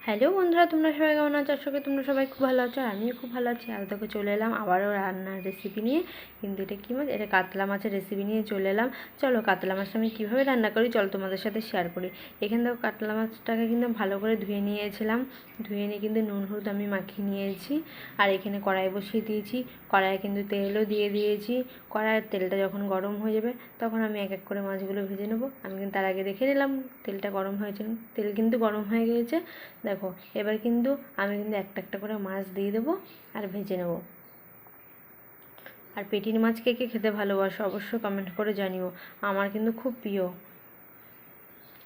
Hello বন্ধুরা, তোমরা সবাই কেমন আছো? আশা করি তোমরা সবাই খুব ভালো আছো। আর আমিও খুব ভালো আছি। আর দেখো চলে এলাম আবারও রান্নার রেসিপি নিয়ে। কিন্তু এটা কী মাছ? এটা কাতলা মাছের রেসিপি নিয়ে চলে এলাম। চলো কাতলা মাছটা আমি কীভাবে রান্না করি চলো তোমাদের সাথে শেয়ার করি। এখানে দেখো কাতলা মাছটাকে কিন্তু ভালো করে ধুয়ে নিয়েছিলাম। ধুয়ে নিয়ে কিন্তু নুন হলুদ আমি মাখিয়ে নিয়েছি। আর এখানে কড়াই বসিয়ে দিয়েছি। কড়াইয়ে কিন্তু তেলও দিয়ে দিয়েছি। কড়াইয়ের তেলটা যখন গরম হয়ে যাবে তখন আমি এক এক করে মাছগুলো ভেজে নেবো। আমি কিন্তু তার আগে দেখে নিলাম তেলটা গরম হয়েছে। তেল কিন্তু গরম হয়ে গিয়েছে। দেখো এবার কিন্তু আমি কিন্তু একটা একটা করে মাছ দিয়ে দেবো আর ভেজে নেব। আর পেটির মাছ কে কে খেতে ভালোবাসো অবশ্যই কমেন্ট করে জানিও। আমার কিন্তু খুব প্রিয়।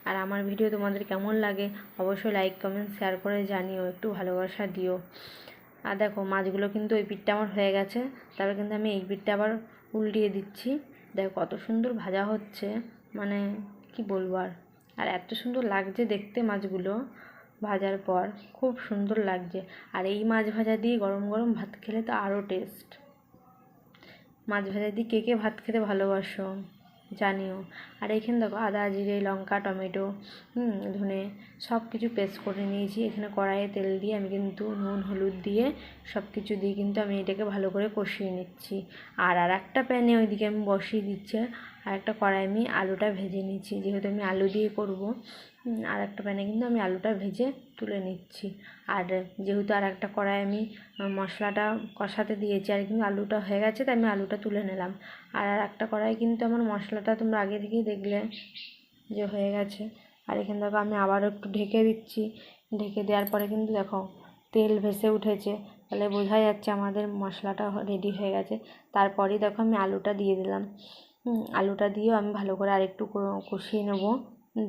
আর আমার ভিডিও তোমাদের কেমন লাগে অবশ্যই লাইক কমেন্ট শেয়ার করে জানিও, একটু ভালোবাসা দিও। আর দেখো মাছগুলো কিন্তু ওই পিঠটা আমার হয়ে গেছে। তারপর কিন্তু আমি এই পিঠটা আবার উল্টিয়ে দিচ্ছি। দেখো কত সুন্দর ভাজা হচ্ছে, মানে কি বলবো। আর এত সুন্দর লাগছে দেখতে মাছগুলো ভাজার পর, খুব সুন্দর লাগছে। আর এই মাছ ভাজা দিয়ে গরম গরম ভাত খেলে তো আরও টেস্ট। মাছ ভাজা দিয়ে কে কে ভাত খেতে ভালোবাসো জানিও। আর এখানে দেখো আদা জিরে লঙ্কা টমেটো ধনে সব কিছু পেস্ট করে নিয়েছি। এখানে কড়াইয়ে তেল দিয়ে আমি কিন্তু নুন হলুদ দিয়ে সব কিছু দিয়ে কিন্তু আমি এটাকে ভালো করে কষিয়ে নিচ্ছি। আর একটা প্যানে ওইদিকে আমি বসিয়ে দিচ্ছি আর একটা কড়াই আমি আলুটা ভেজে নিচ্ছি, যেহেতু আমি আলু দিয়ে করব। আর একটা প্যানে কিন্তু আমি আলুটা ভেজে তুলে নিচ্ছি। আর যেহেতু আর একটা কড়াই আমি মশলাটা কষাতে দিয়েছি আর কিন্তু আলুটা হয়ে গেছে, তাই আমি আলুটা তুলে নিলাম। আর একটা কড়াই কিন্তু আমার মশলাটা তোমরা আগে থেকেই দেখলে যে হয়ে গেছে। আর এখানে দেখো আমি আবারও একটু ঢেকে দিচ্ছি। ঢেকে দেওয়ার পরে কিন্তু দেখো তেল ভেসে উঠেছে, তাহলে বোঝা যাচ্ছে আমাদের মশলাটা রেডি হয়ে গেছে। তারপরেই দেখো আমি আলুটা দিয়ে দিলাম। আলুটা দিয়েও আমি ভালো করে আরেকটু কষিয়ে নেবো,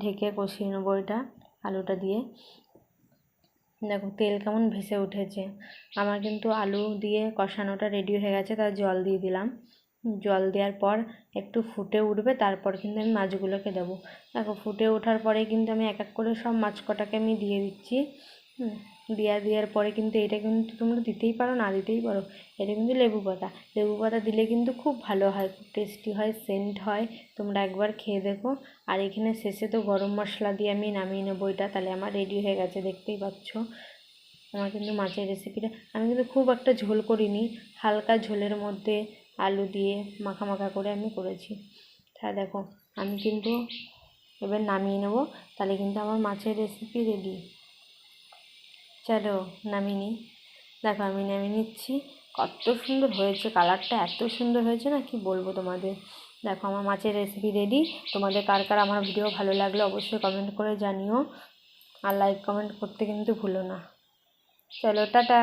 ঢেকে কষিয়ে নেবো এটা আলুটা দিয়ে। দেখো তেল কেমন ভেসে উঠেছে। আমার কিন্তু আলু দিয়ে কষানোটা রেডি হয়ে গেছে, তার জল দিয়ে দিলাম। জল দেওয়ার পর একটু ফুটে উঠবে, তারপর কিন্তু আমি মাছগুলোকে দেবো। দেখো ফুটে ওঠার পরে কিন্তু আমি এক এক করে সব মাছ কটাকে আমি দিয়ে দিচ্ছি। দেওয়ার পরে কিন্তু এটা কিন্তু তোমরা দিতেই পারো না দিতেই পারো। এটা কিন্তু লেবু পাতা দিলে কিন্তু খুব ভালো হয়, খুব টেস্টি হয়, সেন্ট হয়। তোমরা একবার খেয়ে দেখো। আর এখানে শেষে তো গরম মশলা দিয়ে আমি নামিয়ে নেবো এটা, তাহলে আমার রেডি হয়ে গেছে দেখতেই পাচ্ছ। আমার কিন্তু মাছের রেসিপিটা আমি কিন্তু খুব একটা ঝোল করিনি, হালকা ঝোলের মধ্যে আলু দিয়ে মাখা মাখা করে আমি করেছি। তা দেখো আমি কিন্তু এবার নামিয়ে নেব, তাহলে কিন্তু আমার মাছের রেসিপি রেডি। চলো নামিয়ে নিই। দেখো আমি নামিয়ে নিচ্ছি। কত সুন্দর হয়েছে, কালারটা এত সুন্দর হয়েছে না কি বলবো তোমাদের। দেখো আমার মাছের রেসিপি রেডি। তোমাদের কার কার আমার ভিডিও ভালো লাগলে অবশ্যই কমেন্ট করে জানিও। আর লাইক কমেন্ট করতে কিন্তু ভুলো না। চলো টাটা।